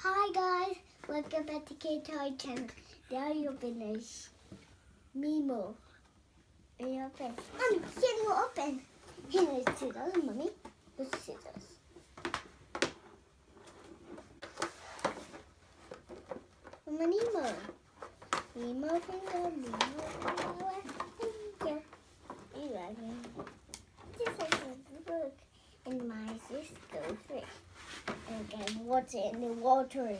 Hi guys, welcome back to K-Toy channel. Now you finish Nemo. And you open. Mommy, can you open? Here's scissors, Mommy. The scissors. Mama Nemo. Nemo finger, Nemo finger. This is a book. And my sister fish. And get water in the water.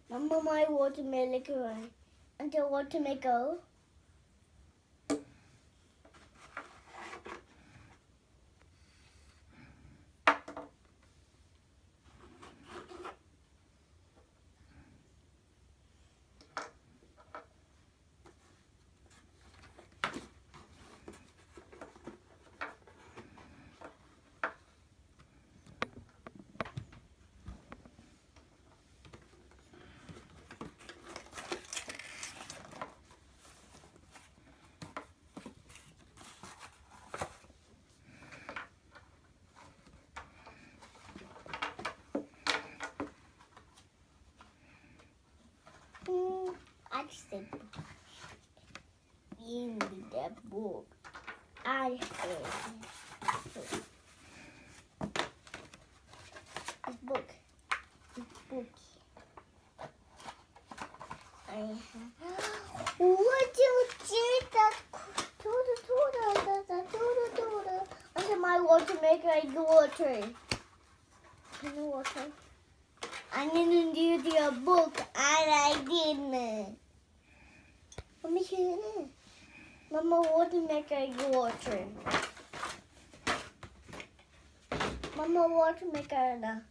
Mama, my watermelon cry. And the watermelon go. I said in the book. I said this book. I have. What you did that? Under my water maker, I water. Can you water? I didn't do the book, and I didn't. Mommy, here. Mama, water maker, water. Mama, water maker.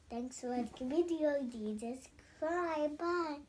Thanks for watching the video. Subscribe. Bye.